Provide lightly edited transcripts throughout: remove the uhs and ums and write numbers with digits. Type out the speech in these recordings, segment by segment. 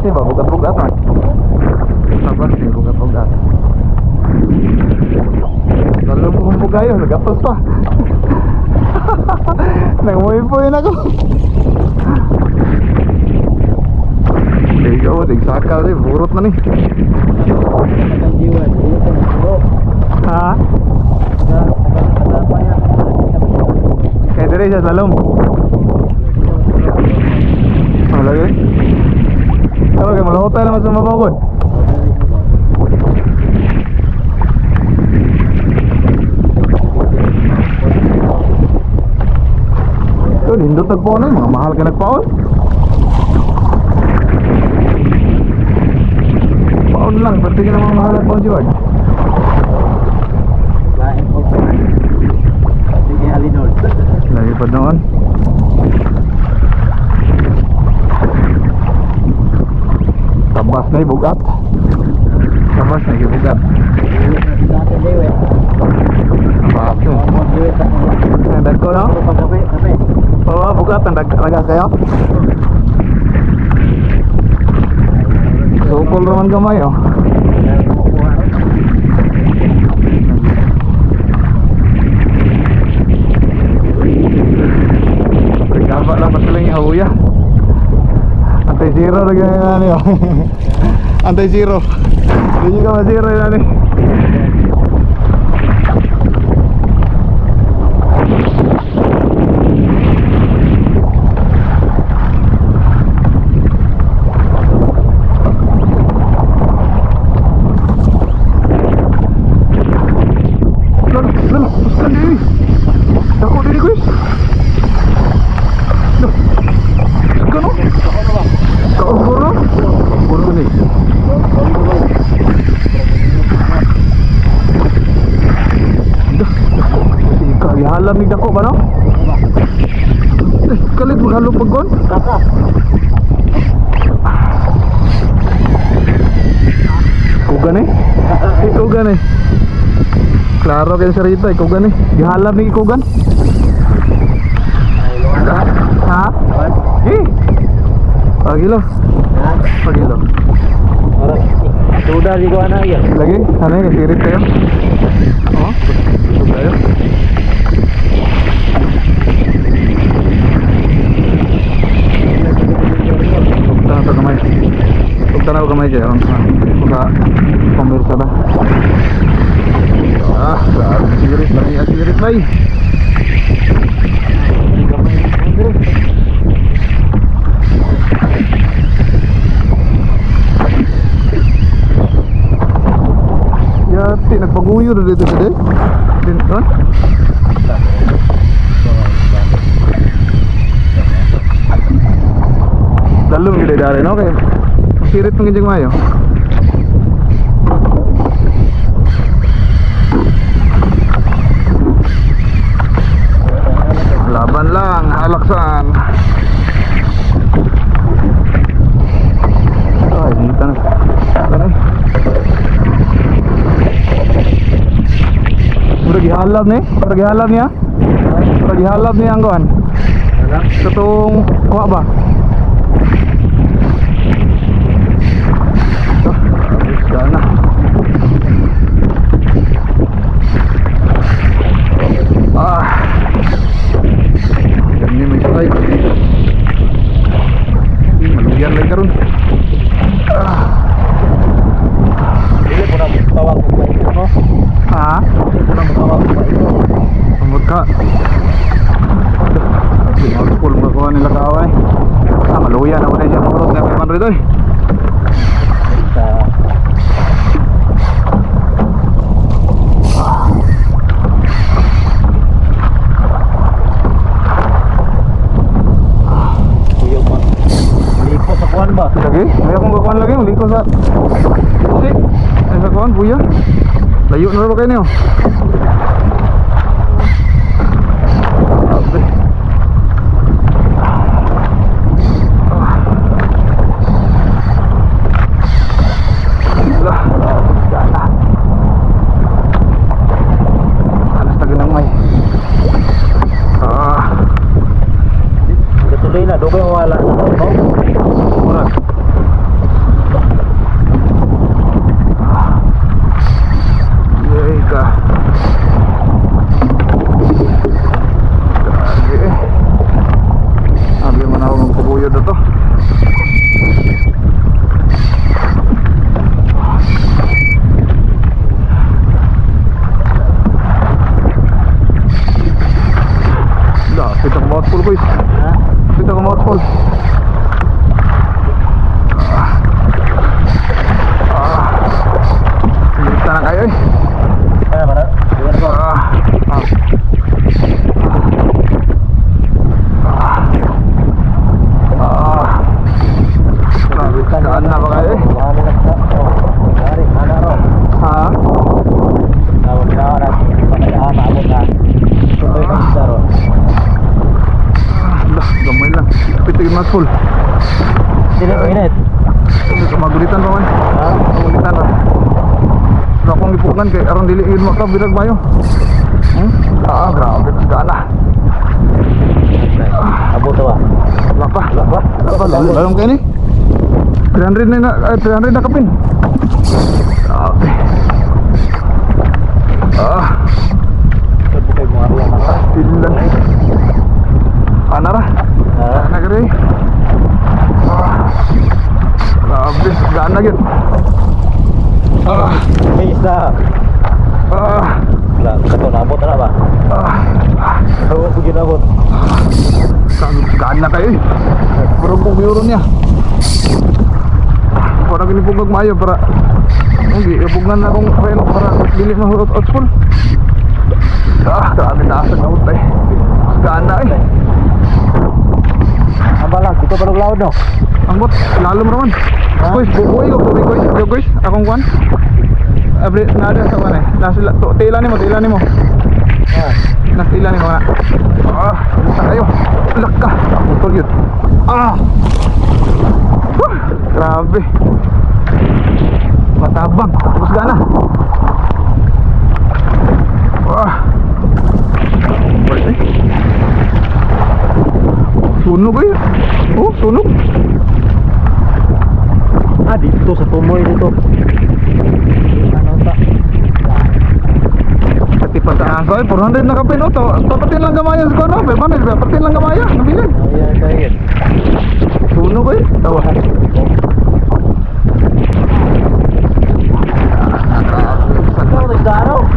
ni ba? Bugat-bugat man. Tabas ni bugat-bugat. Lalu kung bugayo, nagapos pa. Nanguwi-puwi na ko. Ikaw, nagsakal eh, burot na ni. Ha? Kaya dire siya sa lalom. Lagi? Ano kayo, malahot tayo naman sa mabangkod. Yun, hindot nagpaon na, mga mahal ka nagpaon. Paon lang, pati ka na mga mahal nagpaon si Ward. Lain po po. Sige, Alinor. Lagi pa doon. Tabas na ibugat. Tabas na ibugat. Bato. Ang ko no? Oo, bugat ang daga kayo. Sukol naman gamay oh. Regaba lang pa sila yung habuya. Anti-zero lagi na yan yun. Anti-zero. Hindi nyo ka ma-zero yan eh. Lamig ako ba no? Kalit maghalo pagkon? Kaka. Kugan eh? Kugan eh. Klaro kayo sa rito, kugan eh. Gihalam ni kugan. Ha? Eh? Pagilo. Pagilo. Sudah di gua anak ya. Lagi? Ano yung sirit kayo? Oh? Sudah yun? Tanaw kamay dyan maka pamirsa ba sigaret ba niya sigaret ba yati nagpaguyo na dito sa din ha? Dalong gede dari no kaya sirit pang gijang mayo. Laban lang, halaksan. Ay, dito na. Taray. Mura gihalab ni? Mura gihalab niya? Mura gihalab niya ang kuhan? Katong kuha ba? Sana. Ini may sakay. Maluyan lagi karon. Dili po na tawag ko ba ito? Ha? Dili po na tawag ko ba ito? Pamot ka. Outspool magawa nila kaaway. Maluyan ako na siya pamurot na kay Manrido eh. Lagi? May akong kakuan lagi, hindi ko sa kasi, ay sa kakuan, buya layo na ba kayo niyo? Alas na ganang may Gatuloy na, doon kayo wala. Yay ka. Grabe eh. Sabi mo na ako magpubuyod na to. Lapit ako mouthful boys. Lapit ako mouthful. Silita na kayo eh. Ano ba na? Iwan ko. Grabe, saan na ba kayo eh? Ano na sa? Dari, mana ro? Ha? Tawag na oras. Pagkakama ako na. Tuloy ng isda ro. Lah, gamay lang. Lapit yung mouthful. Sino ko init? Magulitan pa man. Ha? Magulitan pa. Wala akong ipukan kay aron dili yun makabirag mayo. Grabe gana. Abo to ba? Lapa. Lalong kayo ni? 300 na kapin. Grabe. Ito po kayo mga ruang mga. Ilan. Anara. Nagre. Grabe, gana yun. May isda. Wala, ito naabot na ba? Oo, sige naabot. Gana kayo eh. Parang pong euro niya. Parang kinipugag mayo para hindi, ipugan na akong reno para bili ng outspool. Grabe naasag na utay. Gana eh. Ang balag, dito pa laod no? Ang bot, lalom raman. Guys, bubuhay ko, guys. Akong kwan. Abri, nada sa kwan eh. Tila ni mo. Tila ni mo na. Basta kayo. Laka. Butol yun. Grabe. Matabang. Tapos gana. Sunog eh. Oh, sunog. Dito sa tumoy dito. Ano ta? Pati pataan ko eh. 400 na kapin. Papatin lang gamaya sa kono. Papatin lang gamaya. Nabilin. Ayan. Sunog eh. Tawa. Ano isda ano?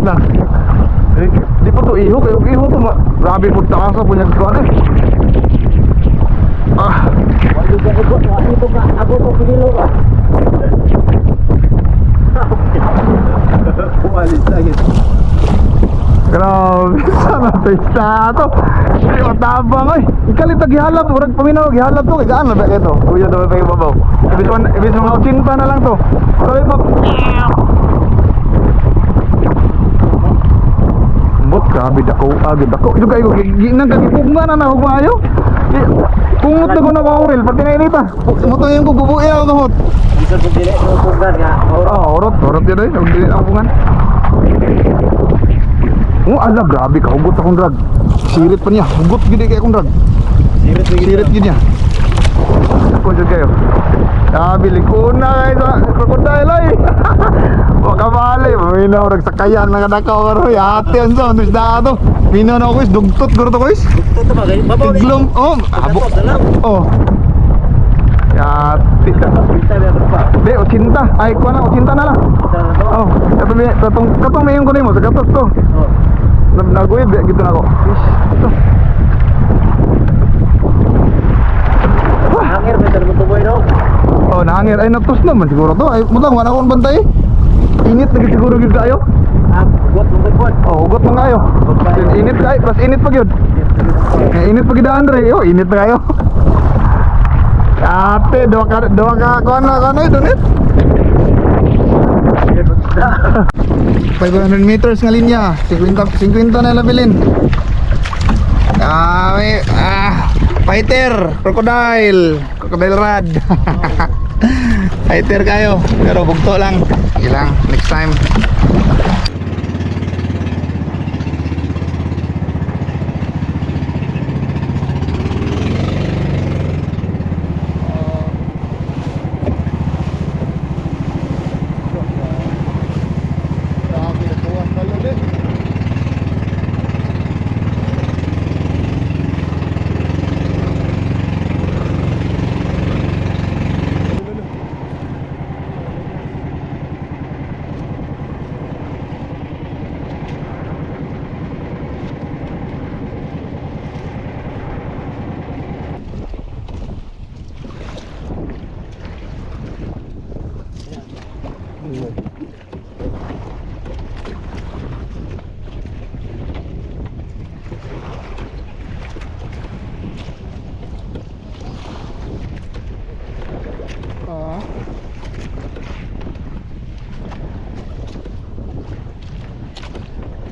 Lang. Di pa to iho. Iho to. Grabe po takasa punya kuwan eh. Wala ka ikot, ito ka, ako to pinilo ka. Umalis lagi. Grabe. Sana to isda to. Ay, matabang eh. Ikalit gihalap. Murag paminaw gihalap to. Kaya ano ba ito? Kuya daw pa yung babaw. Ibis mga 80 na lang to. Sorry pa. Bot, grabe dako. Dako. Ito kayo. Ginang kagipugma na hugmayo. Pungot na ko na mauril. Pati na inita. Muto yung kububuya ako kahot. Bisa kong dili, pupungan nga. Orot yun eh. Ang dili ang pungan. Ala, grabe ka. Hugot akong drag. Sirit pa niya. Hugot gini kaya akong drag. Sirit gini niya. Punjod kayo. Bili ko na kayo sa krokodile ay. Makamali. Maminaw. Nagsakayan na kadakaw karo. Yate ang sa. Andus na ito. Minaw na ako is. Dugtot guro to ko is. Ito ba kayo? Babaw na Tiglom. Abo. Yate ka. Hindi, 80. Ay, kuha na. 80 na lang. Katong mayroon ko na mo. Sa katos to. Naguwi, gitu na ako. Ito. Hangir, may talagang tuboy no? Nahangir. Ay, nagtos naman siguro to. Ay, mutang, wala akong bantay. Init na siguro yun kayo. Hugot mong kagwan. Hugot na kayo. Init kayo, plus init pag yun. Init pag yun, Andre. Init na kayo. Ate, dua ka, kuha na ito, net. 500 meters nga linya. 50 na labilin. Fighter, crocodile rod. Fighter kayo, pero bugto lang. Ilang next time.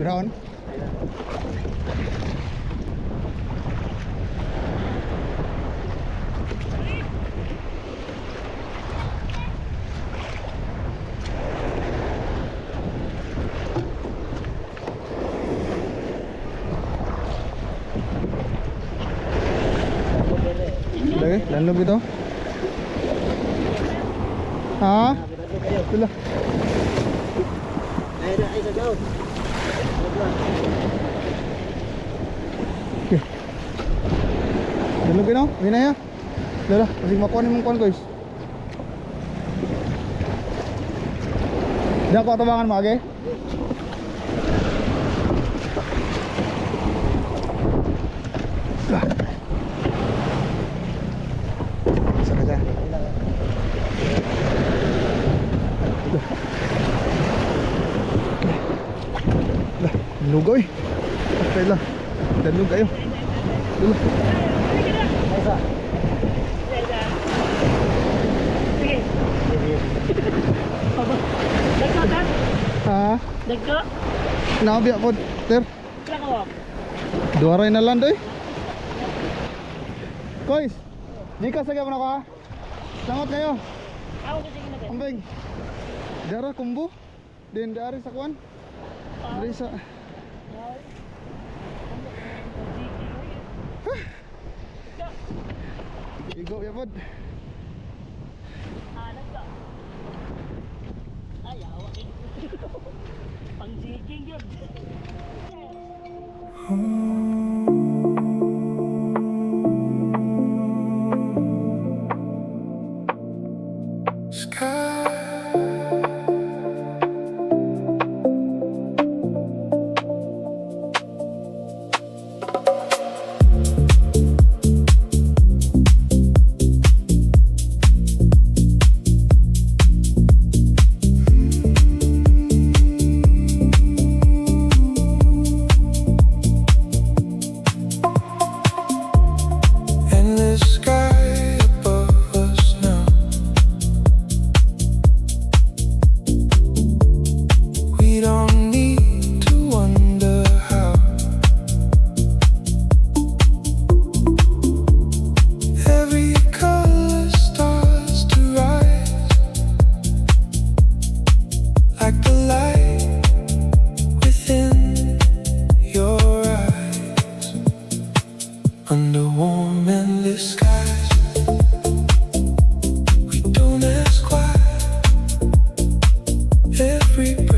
Brown. Lagi, landog ito. Ha? Itulah. Ay, sagaw. Okay. Landog ito. Wina ya. Lala, kasi makuha ni mong kuhan guys. Diyan ko atabangan mo, okay? Lugoy. Okay lah. Dalog kayo. Dulu. Ha? Dagko? Nabi ako, ter. Kailan ka wak? Duwaray na lang doy. Kois. Di ka sagay ko na ka. Salamat kayo. Ako kasi ginagay. Ambeng. Dara kumbu. Din dari sa kuan. Dari sa Igo ya pod. Nagka. Ay, awak ini. Pang jigging yun. Under warm endless skies, we don't ask why. Every breath